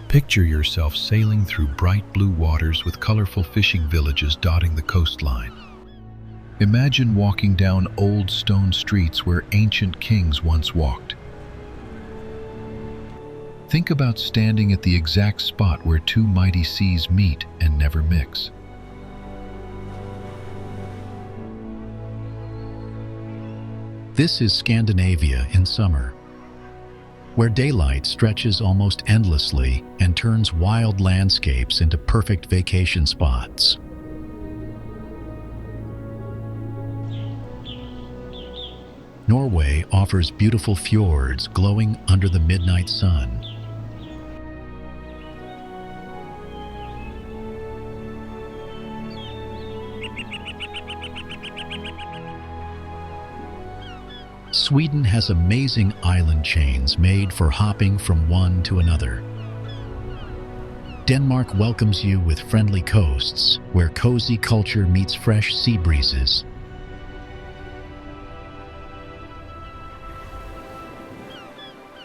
Picture yourself sailing through bright blue waters with colorful fishing villages dotting the coastline. Imagine walking down old stone streets where ancient kings once walked. Think about standing at the exact spot where two mighty seas meet and never mix. This is Scandinavia in summer, where daylight stretches almost endlessly and turns wild landscapes into perfect vacation spots. Norway offers beautiful fjords glowing under the midnight sun. Sweden has amazing island chains made for hopping from one to another. Denmark welcomes you with friendly coasts, where cozy culture meets fresh sea breezes.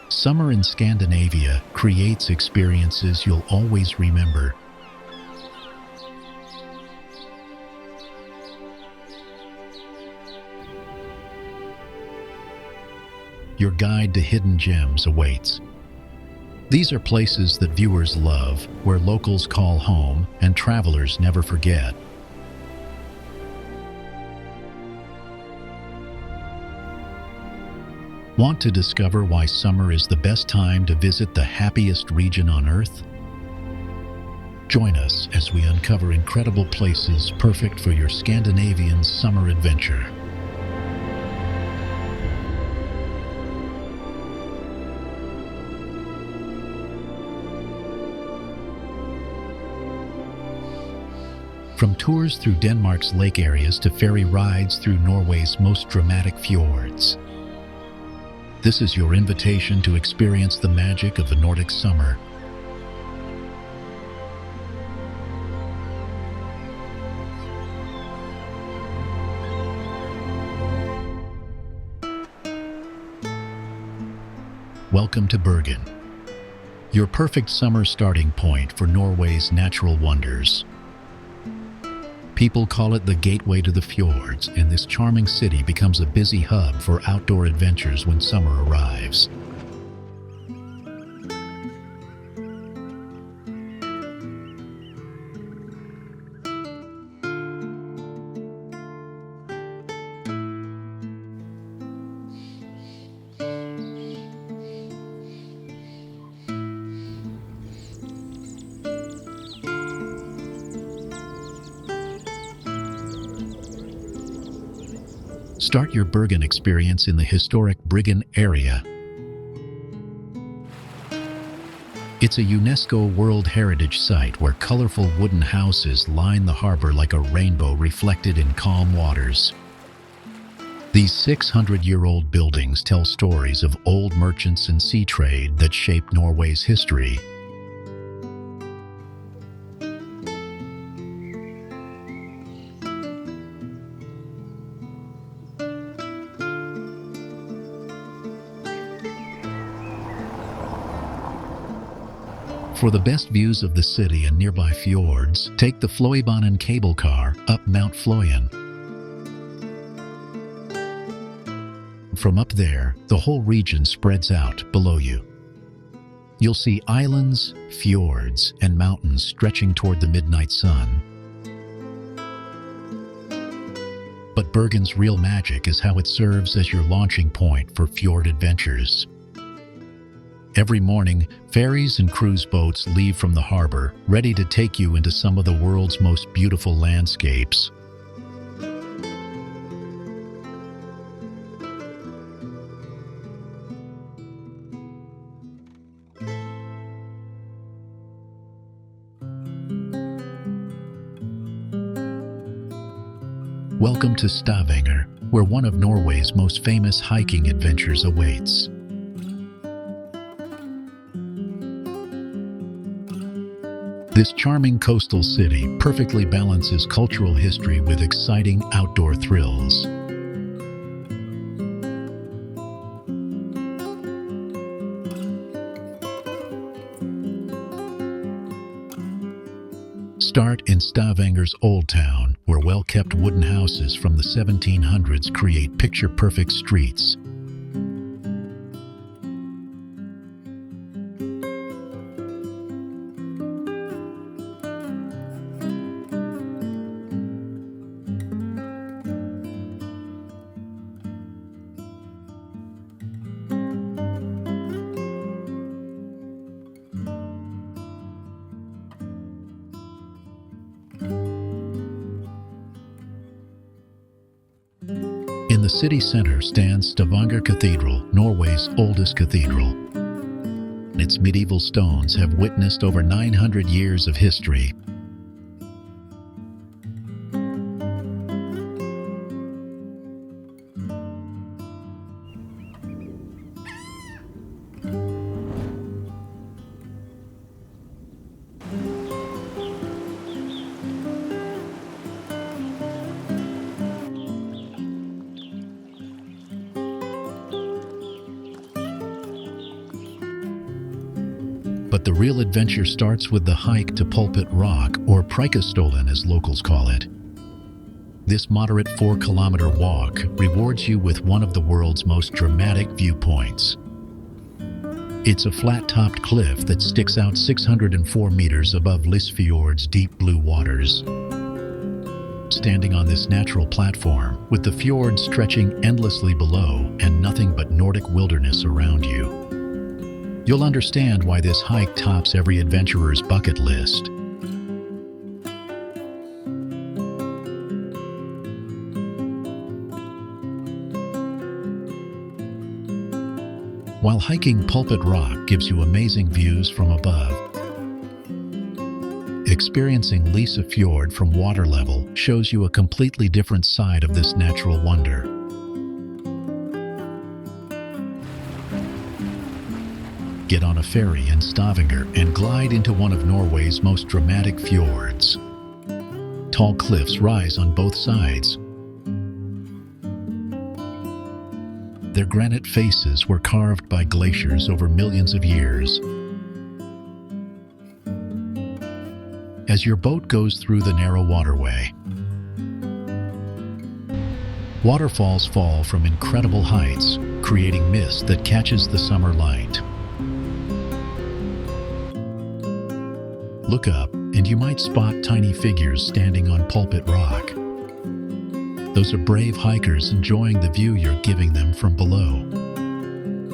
Summer in Scandinavia creates experiences you'll always remember. Your guide to hidden gems awaits. These are places that viewers love, where locals call home and travelers never forget. Want to discover why summer is the best time to visit the happiest region on Earth? Join us as we uncover incredible places perfect for your Scandinavian summer adventure. From tours through Denmark's lake areas to ferry rides through Norway's most dramatic fjords. This is your invitation to experience the magic of the Nordic summer. Welcome to Bergen, your perfect summer starting point for Norway's natural wonders. People call it the gateway to the fjords, and this charming city becomes a busy hub for outdoor adventures when summer arrives. Start your Bergen experience in the historic Bryggen area. It's a UNESCO World Heritage Site where colorful wooden houses line the harbor like a rainbow reflected in calm waters. These 600-year-old buildings tell stories of old merchants and sea trade that shaped Norway's history. For the best views of the city and nearby fjords, take the Fløibanen cable car up Mount Fløyen. From up there, the whole region spreads out below you. You'll see islands, fjords, and mountains stretching toward the midnight sun. But Bergen's real magic is how it serves as your launching point for fjord adventures. Every morning, ferries and cruise boats leave from the harbor, ready to take you into some of the world's most beautiful landscapes. Welcome to Stavanger, where one of Norway's most famous hiking adventures awaits. This charming coastal city perfectly balances cultural history with exciting outdoor thrills. Start in Stavanger's Old Town, where well-kept wooden houses from the 1700s create picture-perfect streets. In the city center stands Stavanger Cathedral, Norway's oldest cathedral. Its medieval stones have witnessed over 900 years of history. But the real adventure starts with the hike to Pulpit Rock, or Preikestolen as locals call it. This moderate 4-kilometer walk rewards you with one of the world's most dramatic viewpoints. It's a flat-topped cliff that sticks out 604 meters above Lysefjord's deep blue waters. Standing on this natural platform, with the fjord stretching endlessly below and nothing but Nordic wilderness around you, you'll understand why this hike tops every adventurer's bucket list. While hiking Pulpit Rock gives you amazing views from above, experiencing Lysefjord from water level shows you a completely different side of this natural wonder. Get on a ferry in Stavanger and glide into one of Norway's most dramatic fjords. Tall cliffs rise on both sides. Their granite faces were carved by glaciers over millions of years. As your boat goes through the narrow waterway, waterfalls fall from incredible heights, creating mist that catches the summer light. Look up, and you might spot tiny figures standing on Pulpit Rock. Those are brave hikers enjoying the view you're giving them from below.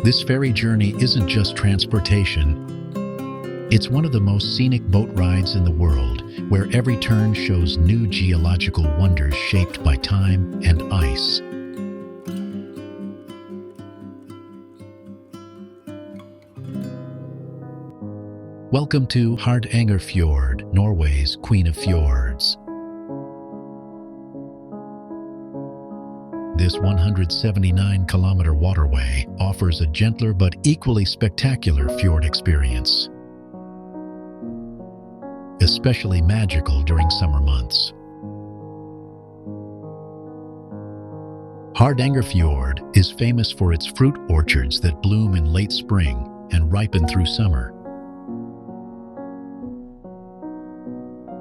This ferry journey isn't just transportation. It's one of the most scenic boat rides in the world, where every turn shows new geological wonders shaped by time and ice. Welcome to Hardangerfjord, Norway's Queen of Fjords. This 179-kilometer waterway offers a gentler but equally spectacular fjord experience, especially magical during summer months. Hardangerfjord is famous for its fruit orchards that bloom in late spring and ripen through summer.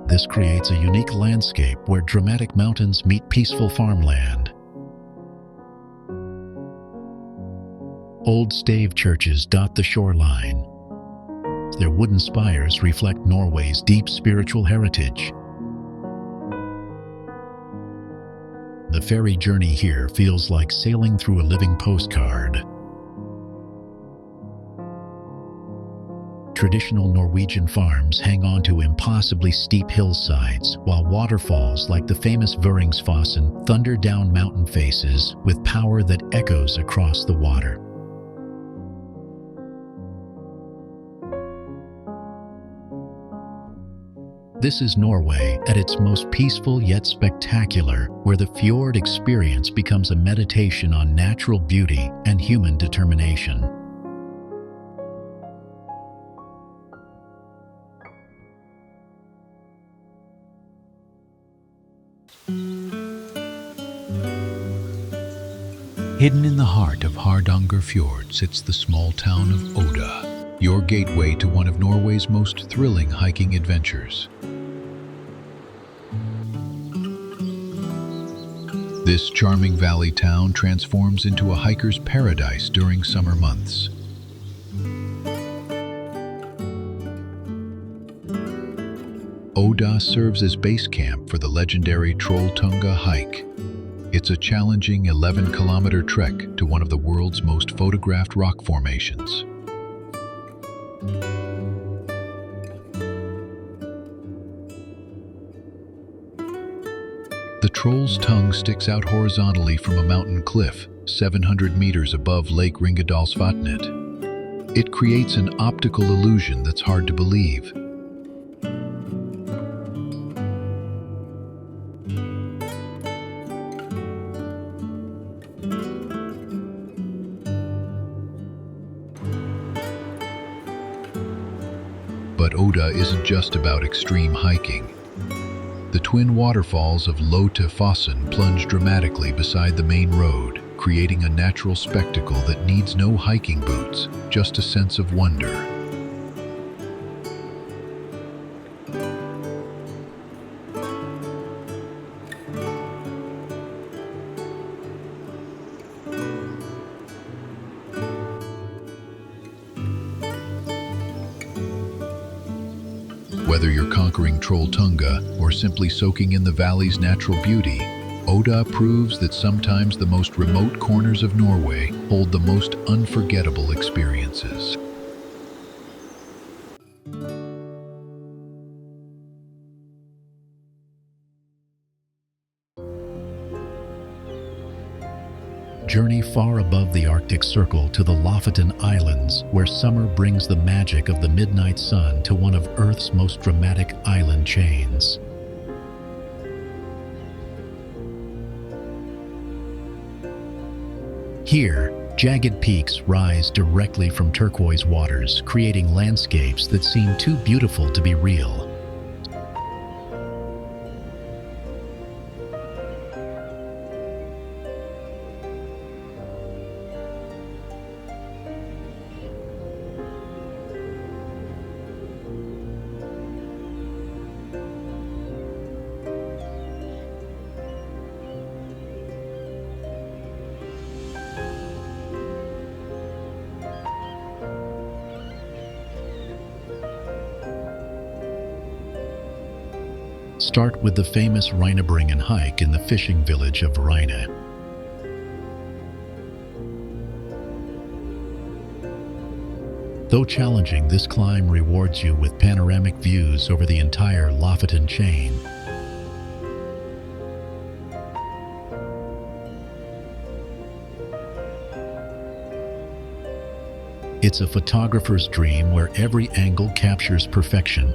This creates a unique landscape where dramatic mountains meet peaceful farmland. Old stave churches dot the shoreline. Their wooden spires reflect Norway's deep spiritual heritage. The ferry journey here feels like sailing through a living postcard. Traditional Norwegian farms hang on to impossibly steep hillsides, while waterfalls like the famous Vøringsfossen thunder down mountain faces with power that echoes across the water. This is Norway at its most peaceful yet spectacular, where the fjord experience becomes a meditation on natural beauty and human determination. Hidden in the heart of Hardangerfjord sits the small town of Odda, your gateway to one of Norway's most thrilling hiking adventures. This charming valley town transforms into a hiker's paradise during summer months. Odda serves as base camp for the legendary Trolltunga hike. It's a challenging 11-kilometer trek to one of the world's most photographed rock formations. The Troll's Tongue sticks out horizontally from a mountain cliff, 700 meters above Lake Ringedalsvatnet. It creates an optical illusion that's hard to believe. But Odda isn't just about extreme hiking. The twin waterfalls of Lofoten plunge dramatically beside the main road, creating a natural spectacle that needs no hiking boots, just a sense of wonder. Whether you're conquering Trolltunga or simply soaking in the valley's natural beauty, Odda proves that sometimes the most remote corners of Norway hold the most unforgettable experiences. Journey far above the Arctic Circle to the Lofoten Islands, where summer brings the magic of the midnight sun to one of Earth's most dramatic island chains. Here, jagged peaks rise directly from turquoise waters, creating landscapes that seem too beautiful to be real. Start with the famous Reinebringen hike in the fishing village of Reine. Though challenging, this climb rewards you with panoramic views over the entire Lofoten chain. It's a photographer's dream where every angle captures perfection.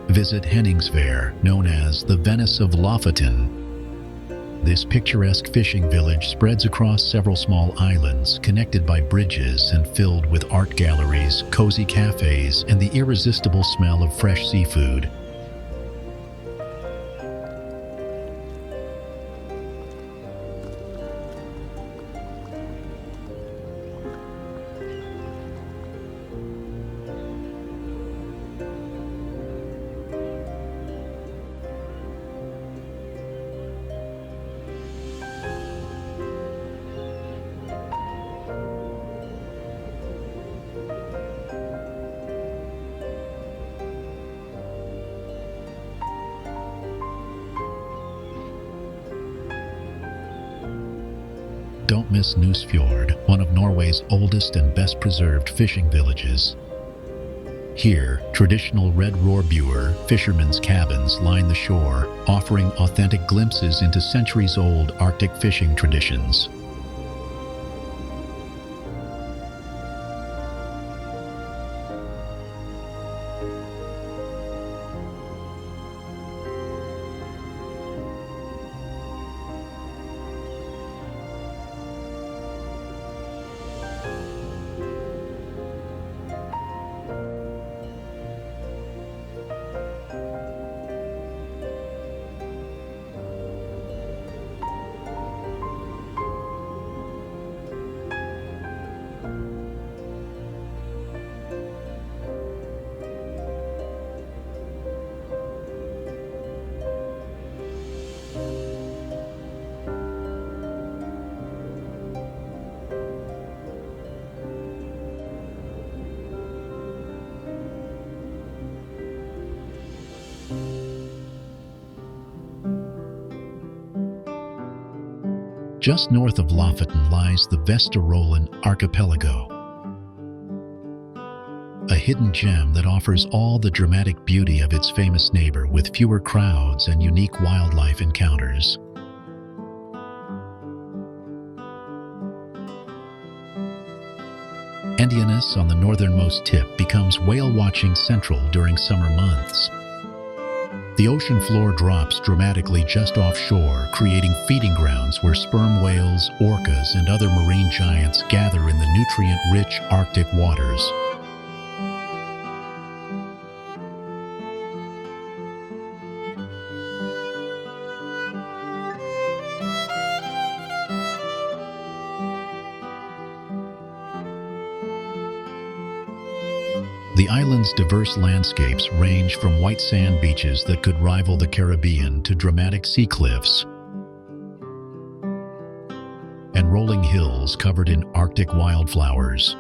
Visit Henningsvær, known as the Venice of Lofoten. This picturesque fishing village spreads across several small islands, connected by bridges and filled with art galleries, cozy cafes, and the irresistible smell of fresh seafood. Don't miss Lysefjord, one of Norway's oldest and best-preserved fishing villages. Here, traditional red rohrbuer fishermen's cabins line the shore, offering authentic glimpses into centuries-old Arctic fishing traditions. Just north of Lofoten lies the Vesterålen Archipelago, a hidden gem that offers all the dramatic beauty of its famous neighbor with fewer crowds and unique wildlife encounters. Andianes on the northernmost tip becomes whale-watching central during summer months. The ocean floor drops dramatically just offshore, creating feeding grounds where sperm whales, orcas, and other marine giants gather in the nutrient-rich Arctic waters. The island's diverse landscapes range from white sand beaches that could rival the Caribbean to dramatic sea cliffs and rolling hills covered in Arctic wildflowers.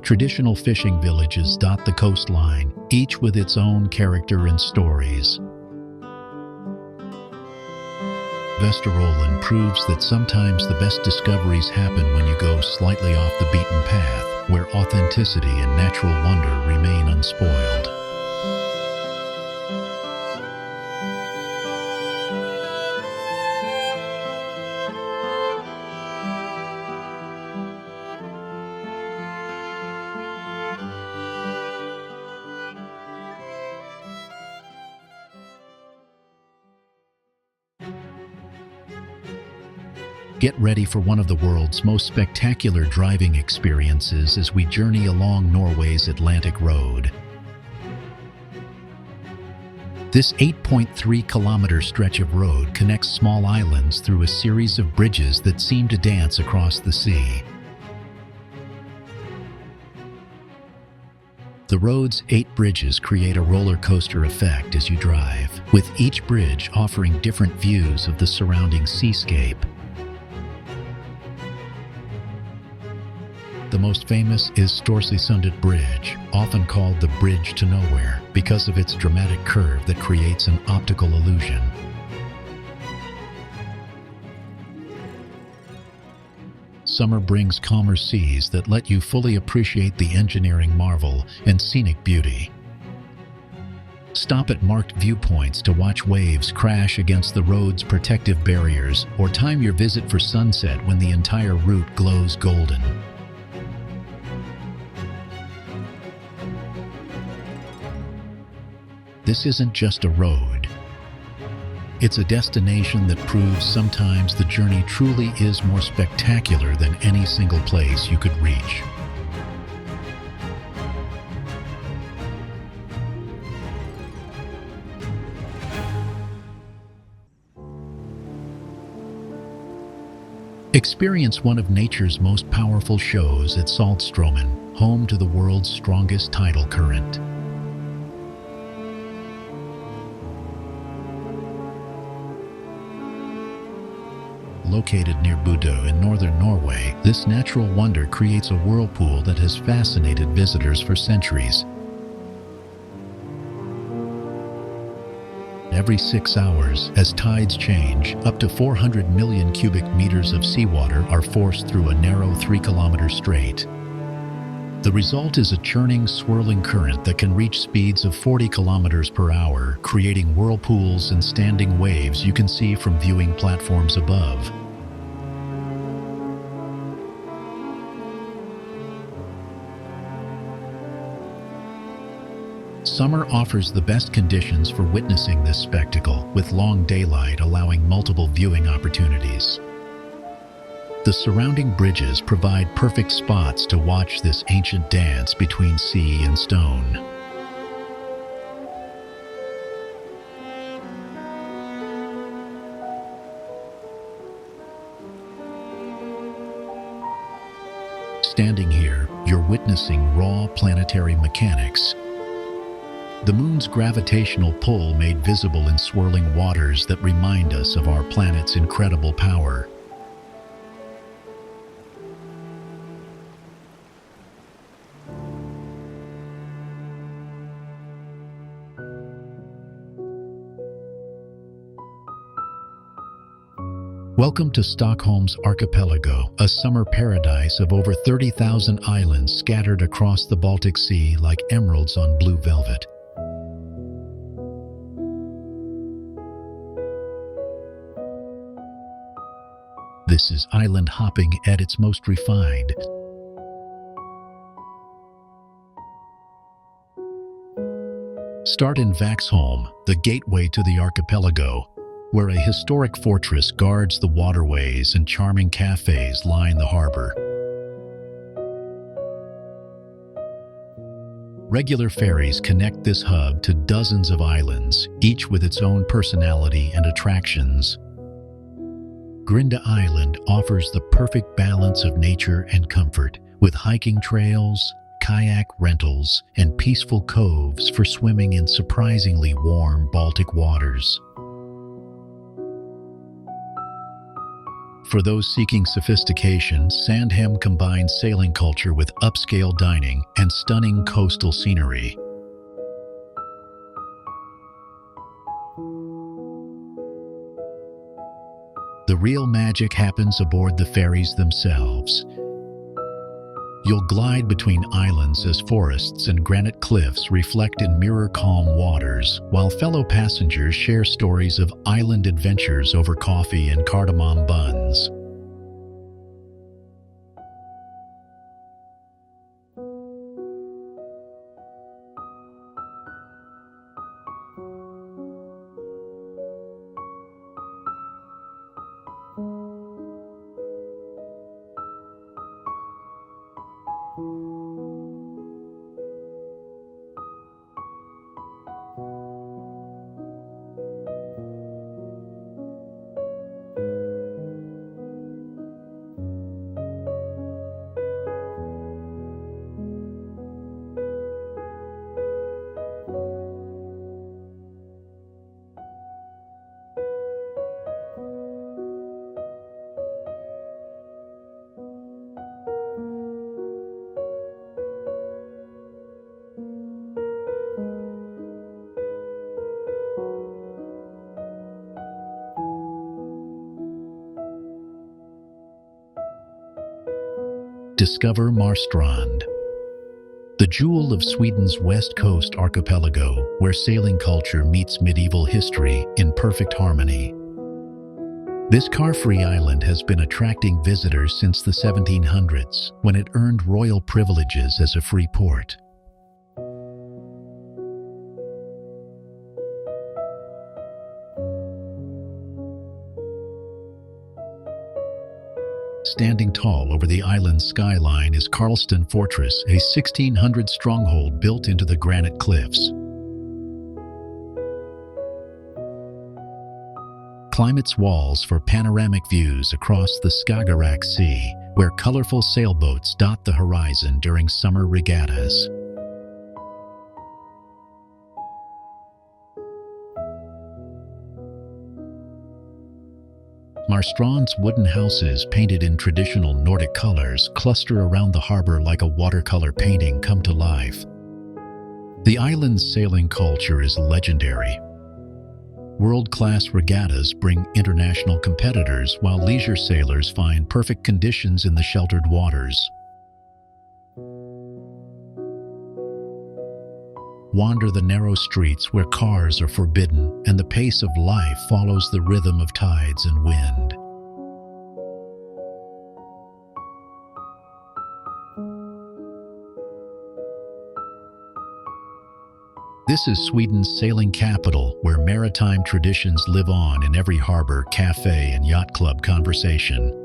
Traditional fishing villages dot the coastline, each with its own character and stories. Vesterålen proves that sometimes the best discoveries happen when you go slightly off the beaten path, where authenticity and natural wonder remain unspoiled. Get ready for one of the world's most spectacular driving experiences as we journey along Norway's Atlantic Road. This 8.3-kilometer stretch of road connects small islands through a series of bridges that seem to dance across the sea. The road's 8 bridges create a roller coaster effect as you drive, with each bridge offering different views of the surrounding seascape. The most famous is Storsesundet Bridge, often called the Bridge to Nowhere, because of its dramatic curve that creates an optical illusion. Summer brings calmer seas that let you fully appreciate the engineering marvel and scenic beauty. Stop at marked viewpoints to watch waves crash against the road's protective barriers, or time your visit for sunset when the entire route glows golden. This isn't just a road. It's a destination that proves sometimes the journey truly is more spectacular than any single place you could reach. Experience one of nature's most powerful shows at Saltstromen, home to the world's strongest tidal current. Located near Bodø in northern Norway, this natural wonder creates a whirlpool that has fascinated visitors for centuries. Every 6 hours, as tides change, up to 400 million cubic meters of seawater are forced through a narrow 3-kilometer strait. The result is a churning, swirling current that can reach speeds of 40 kilometers per hour, creating whirlpools and standing waves you can see from viewing platforms above. Summer offers the best conditions for witnessing this spectacle, with long daylight allowing multiple viewing opportunities. The surrounding bridges provide perfect spots to watch this ancient dance between sea and stone. Standing here, you're witnessing raw planetary mechanics. The moon's gravitational pull made visible in swirling waters that remind us of our planet's incredible power. Welcome to Stockholm's archipelago, a summer paradise of over 30,000 islands scattered across the Baltic Sea like emeralds on blue velvet. This is island hopping at its most refined. Start in Vaxholm, the gateway to the archipelago, where a historic fortress guards the waterways and charming cafes line the harbor. Regular ferries connect this hub to dozens of islands, each with its own personality and attractions. Grenen Island offers the perfect balance of nature and comfort, with hiking trails, kayak rentals, and peaceful coves for swimming in surprisingly warm Baltic waters. For those seeking sophistication, Sandhem combines sailing culture with upscale dining and stunning coastal scenery. The real magic happens aboard the ferries themselves. You'll glide between islands as forests and granite cliffs reflect in mirror-calm waters, while fellow passengers share stories of island adventures over coffee and cardamom buns. Discover Marstrand, the jewel of Sweden's west coast archipelago, where sailing culture meets medieval history in perfect harmony. This car-free island has been attracting visitors since the 1700s, when it earned royal privileges as a free port. Standing tall over the island's skyline is Karlsten Fortress, a 1600 stronghold built into the granite cliffs. Climb its walls for panoramic views across the Skagerrak Sea, where colorful sailboats dot the horizon during summer regattas. Marstrand's wooden houses, painted in traditional Nordic colors, cluster around the harbor like a watercolor painting come to life. The island's sailing culture is legendary. World-class regattas bring international competitors, while leisure sailors find perfect conditions in the sheltered waters. Wander the narrow streets where cars are forbidden and the pace of life follows the rhythm of tides and wind. This is Sweden's sailing capital, where maritime traditions live on in every harbor, cafe, and yacht club conversation.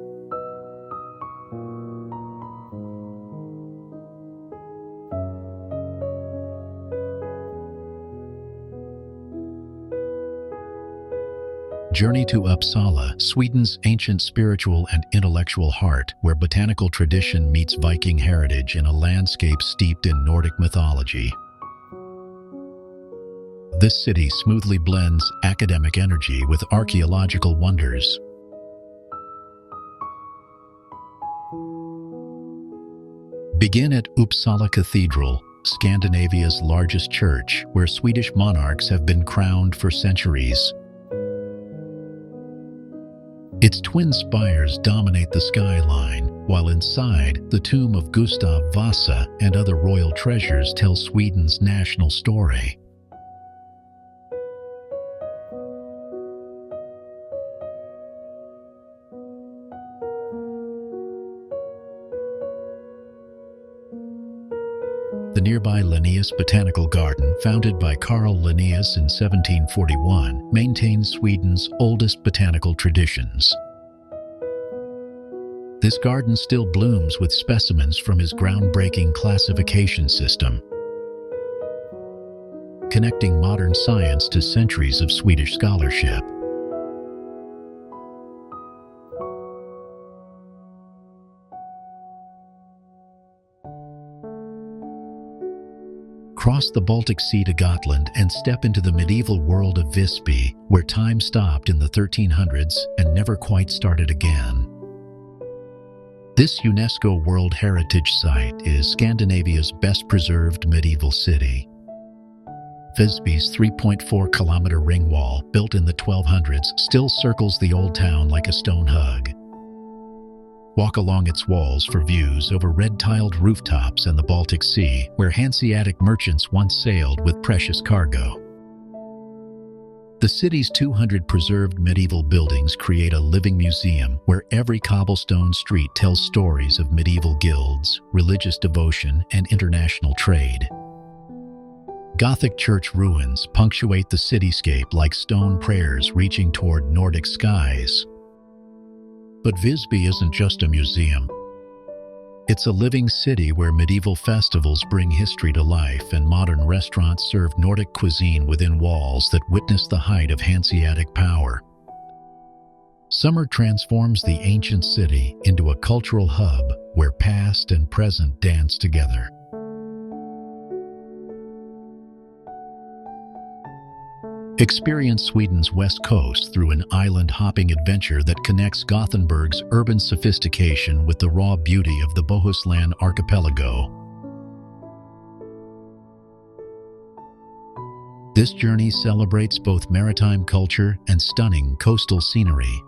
Journey to Uppsala, Sweden's ancient spiritual and intellectual heart, where botanical tradition meets Viking heritage in a landscape steeped in Nordic mythology. This city smoothly blends academic energy with archaeological wonders. Begin at Uppsala Cathedral, Scandinavia's largest church, where Swedish monarchs have been crowned for centuries. Its twin spires dominate the skyline, while inside, the tomb of Gustav Vasa and other royal treasures tell Sweden's national story. The nearby Linnaeus Botanical Garden, founded by Carl Linnaeus in 1741, maintains Sweden's oldest botanical traditions. This garden still blooms with specimens from his groundbreaking classification system, connecting modern science to centuries of Swedish scholarship. Cross the Baltic Sea to Gotland and step into the medieval world of Visby, where time stopped in the 1300s and never quite started again. This UNESCO World Heritage Site is Scandinavia's best-preserved medieval city. Visby's 3.4-kilometer ring wall, built in the 1200s, still circles the old town like a stone hug. Walk along its walls for views over red-tiled rooftops and the Baltic Sea, where Hanseatic merchants once sailed with precious cargo. The city's 200 preserved medieval buildings create a living museum where every cobblestone street tells stories of medieval guilds, religious devotion, and international trade. Gothic church ruins punctuate the cityscape like stone prayers reaching toward Nordic skies. But Visby isn't just a museum. It's a living city where medieval festivals bring history to life and modern restaurants serve Nordic cuisine within walls that witness the height of Hanseatic power. Summer transforms the ancient city into a cultural hub where past and present dance together. Experience Sweden's west coast through an island-hopping adventure that connects Gothenburg's urban sophistication with the raw beauty of the Bohuslän archipelago. This journey celebrates both maritime culture and stunning coastal scenery.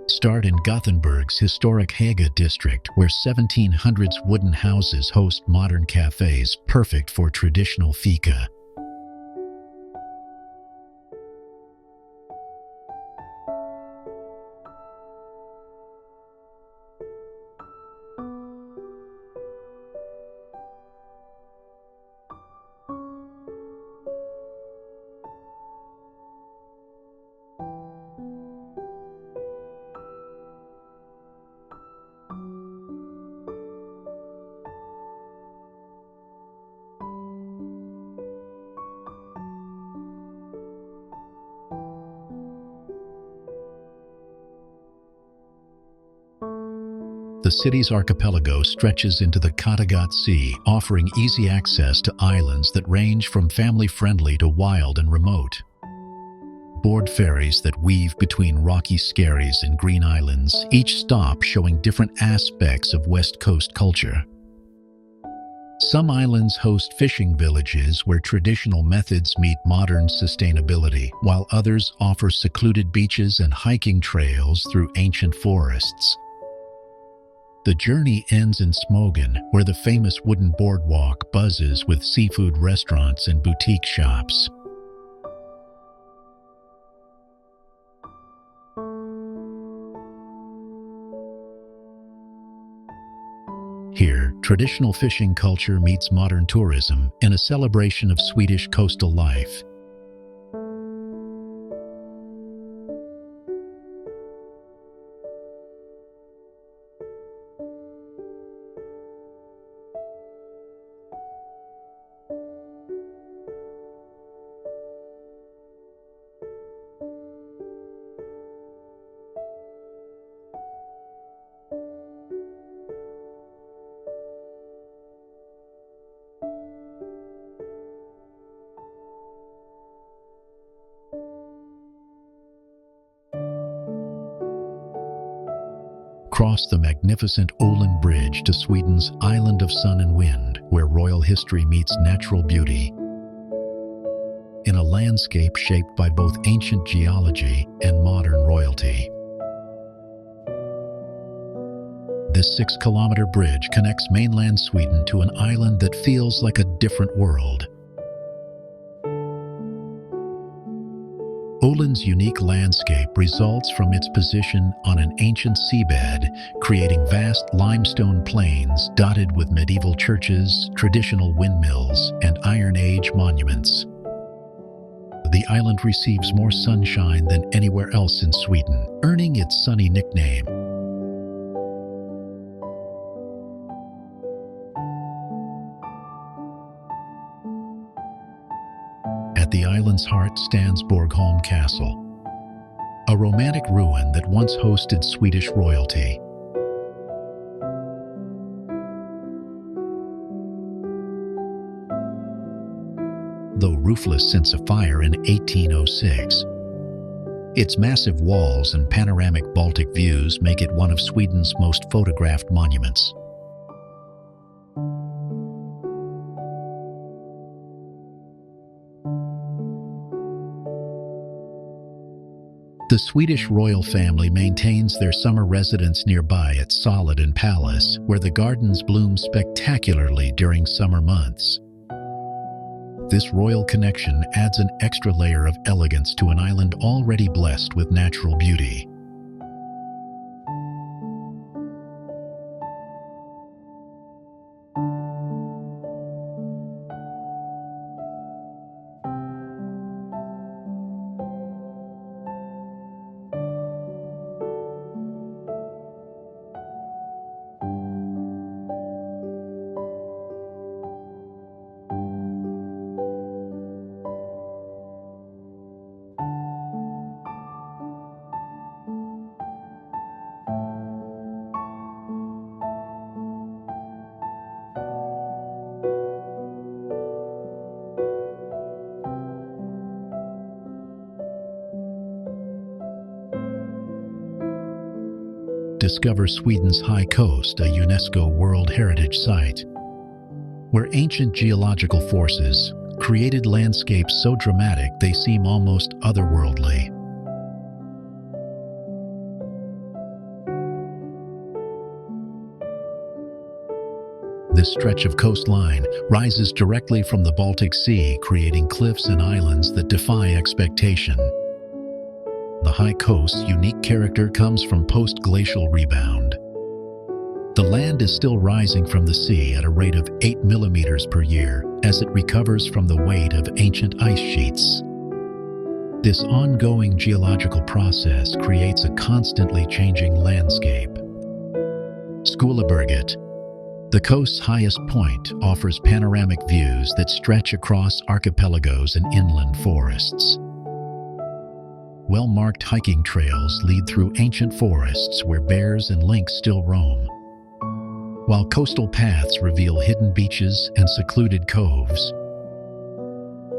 Start in Gothenburg's historic Höga district, where 1700s wooden houses host modern cafes perfect for traditional fika. The city's archipelago stretches into the Kattegat Sea, offering easy access to islands that range from family-friendly to wild and remote. Board ferries that weave between rocky skerries and green islands, each stop showing different aspects of West Coast culture. Some islands host fishing villages where traditional methods meet modern sustainability, while others offer secluded beaches and hiking trails through ancient forests. The journey ends in Smogen, where the famous wooden boardwalk buzzes with seafood restaurants and boutique shops. Here, traditional fishing culture meets modern tourism in a celebration of Swedish coastal life. cross the magnificent Öland Bridge to Sweden's Island of Sun and Wind, where royal history meets natural beauty. In a landscape shaped by both ancient geology and modern royalty. This 6-kilometer bridge connects mainland Sweden to an island that feels like a different world. Öland's unique landscape results from its position on an ancient seabed, creating vast limestone plains dotted with medieval churches, traditional windmills, and Iron Age monuments. The island receives more sunshine than anywhere else in Sweden, earning its sunny nickname. At the island's heart stands Borgholm Castle, a romantic ruin that once hosted Swedish royalty. Though roofless since a fire in 1806, its massive walls and panoramic Baltic views make it one of Sweden's most photographed monuments. The Swedish royal family maintains their summer residence nearby at Saltstromen Palace, where the gardens bloom spectacularly during summer months. This royal connection adds an extra layer of elegance to an island already blessed with natural beauty. Discover Sweden's high coast, a UNESCO World Heritage Site, where ancient geological forces created landscapes so dramatic they seem almost otherworldly. This stretch of coastline rises directly from the Baltic Sea, creating cliffs and islands that defy expectation. The high coast's unique character comes from post-glacial rebound. The land is still rising from the sea at a rate of 8 millimeters per year as it recovers from the weight of ancient ice sheets. This ongoing geological process creates a constantly changing landscape. Skulaberget, the coast's highest point, offers panoramic views that stretch across archipelagos and inland forests. Well-marked hiking trails lead through ancient forests where bears and lynx still roam, while coastal paths reveal hidden beaches and secluded coves.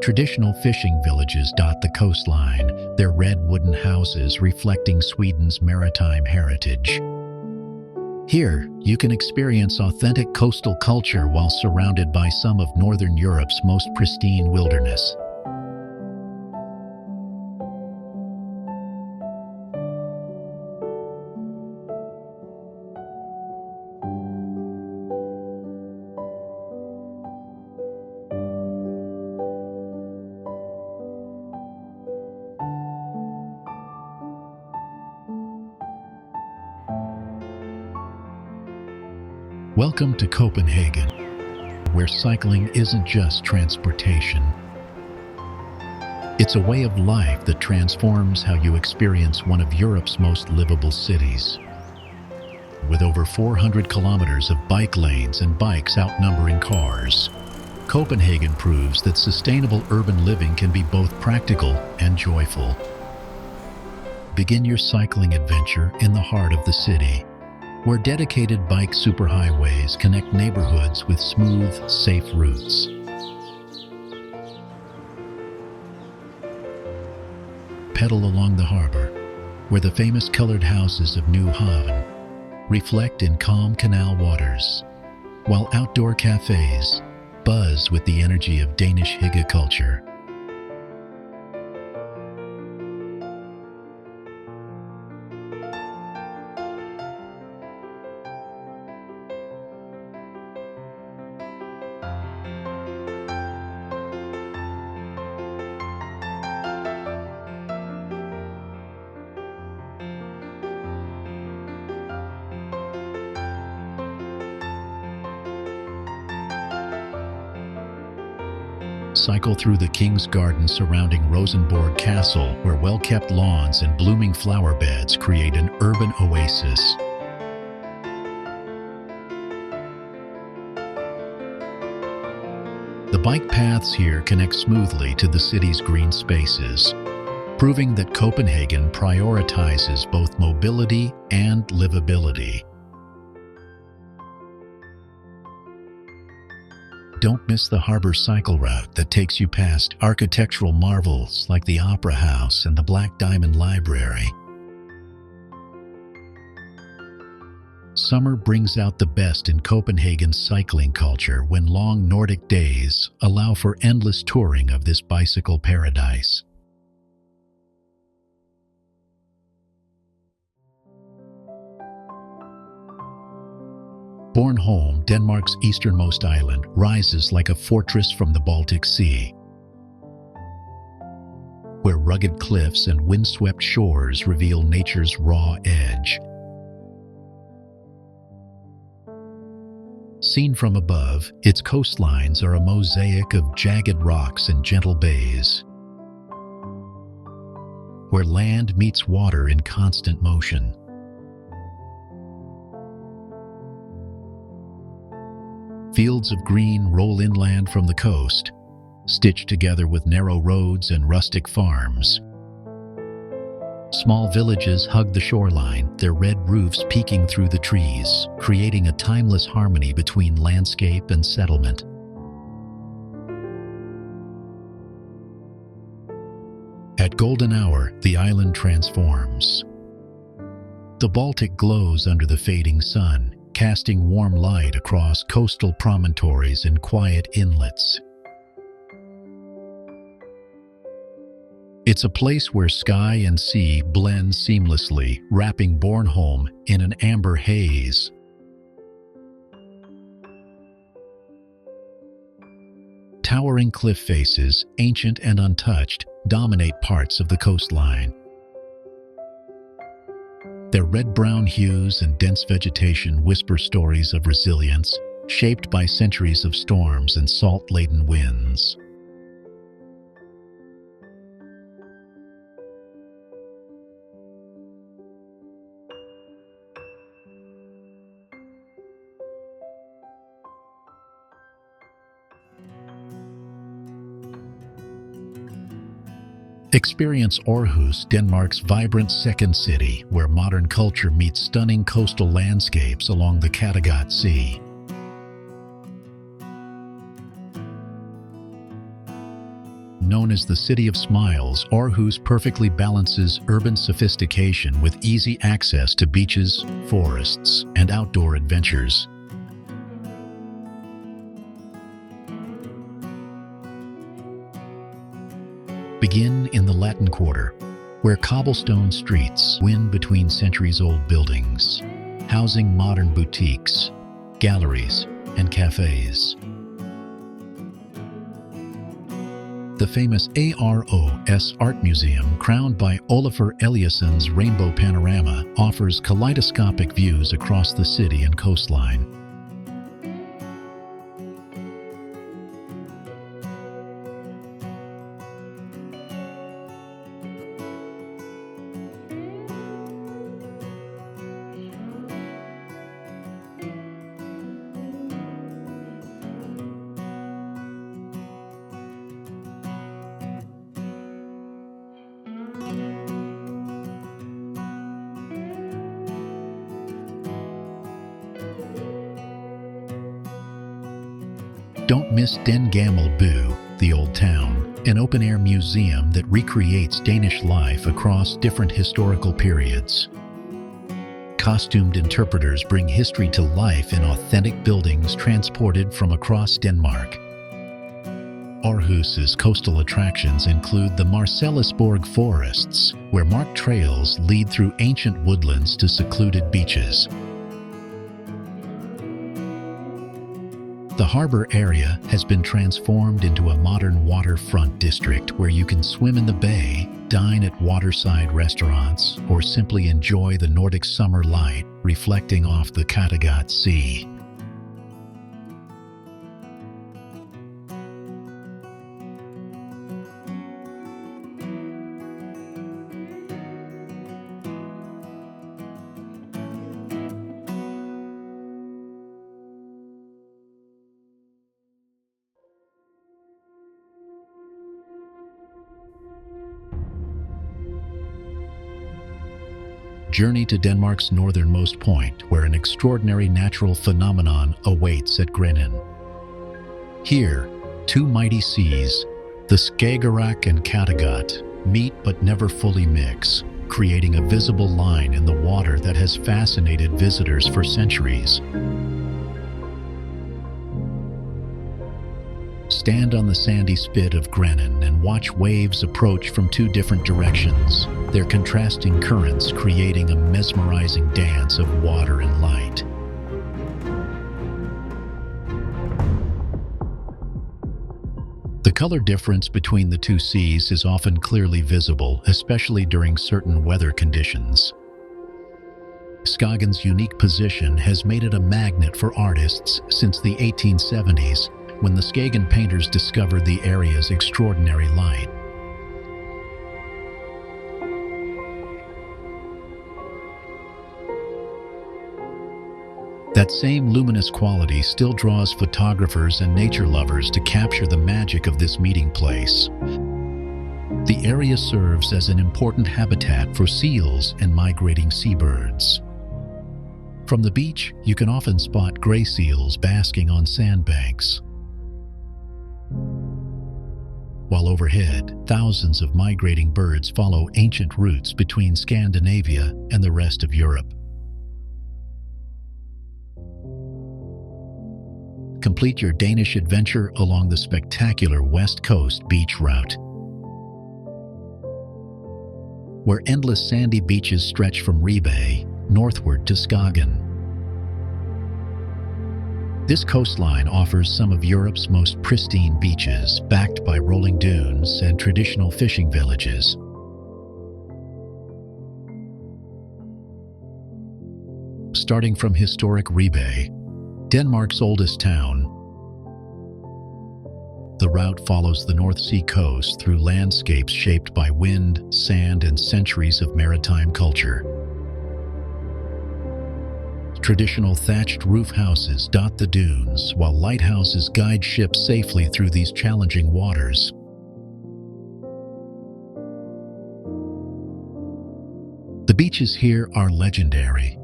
Traditional fishing villages dot the coastline, their red wooden houses reflecting Sweden's maritime heritage. Here, you can experience authentic coastal culture while surrounded by some of Northern Europe's most pristine wilderness. Welcome to Copenhagen, where cycling isn't just transportation. It's a way of life that transforms how you experience one of Europe's most livable cities. With over 400 kilometers of bike lanes and bikes outnumbering cars, Copenhagen proves that sustainable urban living can be both practical and joyful. Begin your cycling adventure in the heart of the city, where dedicated bike superhighways connect neighborhoods with smooth, safe routes. Pedal along the harbor, where the famous colored houses of New Haven reflect in calm canal waters, while outdoor cafes buzz with the energy of Danish Höga culture. Cycle through the King's Garden surrounding Rosenborg Castle, where well-kept lawns and blooming flower beds create an urban oasis. The bike paths here connect smoothly to the city's green spaces, proving that Copenhagen prioritizes both mobility and livability. Don't miss the harbor cycle route that takes you past architectural marvels like the Opera House and the Black Diamond Library. Summer brings out the best in Copenhagen's cycling culture when long Nordic days allow for endless touring of this bicycle paradise. Bornholm, Denmark's easternmost island, rises like a fortress from the Baltic Sea, where rugged cliffs and windswept shores reveal nature's raw edge. Seen from above, its coastlines are a mosaic of jagged rocks and gentle bays, where land meets water in constant motion. Fields of green roll inland from the coast, stitched together with narrow roads and rustic farms. Small villages hug the shoreline, their red roofs peeking through the trees, creating a timeless harmony between landscape and settlement. At golden hour, the island transforms. The Baltic glows under the fading sun, casting warm light across coastal promontories and quiet inlets. It's a place where sky and sea blend seamlessly, wrapping Bornholm in an amber haze. Towering cliff faces, ancient and untouched, dominate parts of the coastline. Their red-brown hues and dense vegetation whisper stories of resilience, shaped by centuries of storms and salt-laden winds. Experience Aarhus, Denmark's vibrant second city, where modern culture meets stunning coastal landscapes along the Kattegat Sea. Known as the City of Smiles, Aarhus perfectly balances urban sophistication with easy access to beaches, forests, and outdoor adventures. Begin in the Latin Quarter, where cobblestone streets wind between centuries-old buildings, housing modern boutiques, galleries, and cafes. The famous AROS Art Museum, crowned by Olafur Eliasson's Rainbow Panorama, offers kaleidoscopic views across the city and coastline. Don't miss Den Gamle By, the Old Town, an open-air museum that recreates Danish life across different historical periods. costumed interpreters bring history to life in authentic buildings transported from across Denmark. Aarhus's coastal attractions include the Marcellusborg forests, where marked trails lead through ancient woodlands to secluded beaches. The harbor area has been transformed into a modern waterfront district where you can swim in the bay, dine at waterside restaurants, or simply enjoy the Nordic summer light reflecting off the Kattegat Sea. Journey to Denmark's northernmost point, where an extraordinary natural phenomenon awaits at Grenen. Here, two mighty seas, the Skagerrak and Kattegat, meet but never fully mix, creating a visible line in the water that has fascinated visitors for centuries. Stand on the sandy spit of Grenen and watch waves approach from two different directions, their contrasting currents creating a mesmerizing dance of water and light. The color difference between the two seas is often clearly visible, especially during certain weather conditions. Skagen's unique position has made it a magnet for artists since the 1870s, when the Skagen painters discovered the area's extraordinary light. That same luminous quality still draws photographers and nature lovers to capture the magic of this meeting place. The area serves as an important habitat for seals and migrating seabirds. From the beach, you can often spot gray seals basking on sandbanks. While overhead, thousands of migrating birds follow ancient routes between Scandinavia and the rest of Europe. Complete your Danish adventure along the spectacular West Coast beach route, where endless sandy beaches stretch from Ribe northward to Skagen. This coastline offers some of Europe's most pristine beaches, backed by rolling dunes and traditional fishing villages. Starting from historic Ribe, Denmark's oldest town, the route follows the North Sea coast through landscapes shaped by wind, sand, and centuries of maritime culture. Traditional thatched roof houses dot the dunes, while lighthouses guide ships safely through these challenging waters. The beaches here are legendary.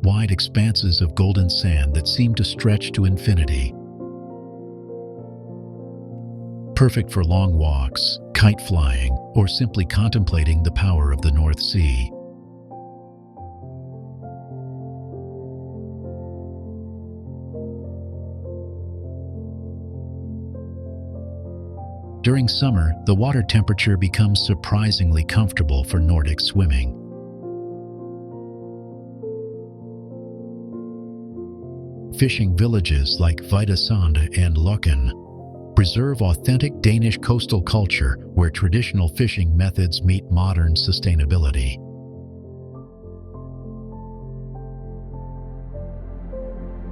Wide expanses of golden sand that seem to stretch to infinity. Perfect for long walks, kite flying, or simply contemplating the power of the North Sea. During summer, the water temperature becomes surprisingly comfortable for Nordic swimming. Fishing villages like Vesterålen and Lofoten preserve authentic Danish coastal culture where traditional fishing methods meet modern sustainability.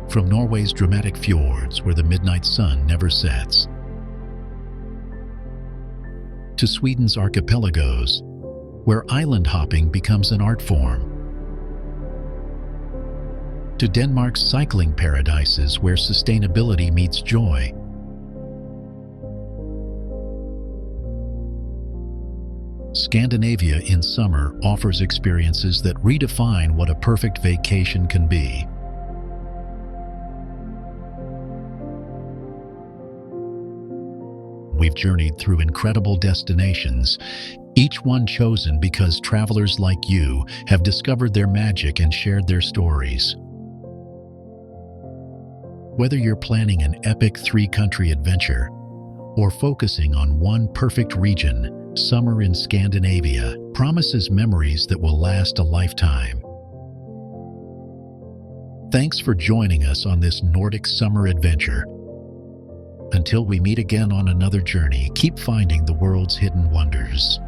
From Norway's dramatic fjords where the midnight sun never sets, to Sweden's archipelagos, where island hopping becomes an art form, to Denmark's cycling paradises where sustainability meets joy. Scandinavia in summer offers experiences that redefine what a perfect vacation can be. We've journeyed through incredible destinations, Each one chosen because travelers like you have discovered their magic and shared their stories. Whether you're planning an epic three-country adventure or focusing on one perfect region, summer in Scandinavia promises memories that will last a lifetime. Thanks for joining us on this Nordic summer adventure. Until we meet again on another journey, keep finding the world's hidden wonders.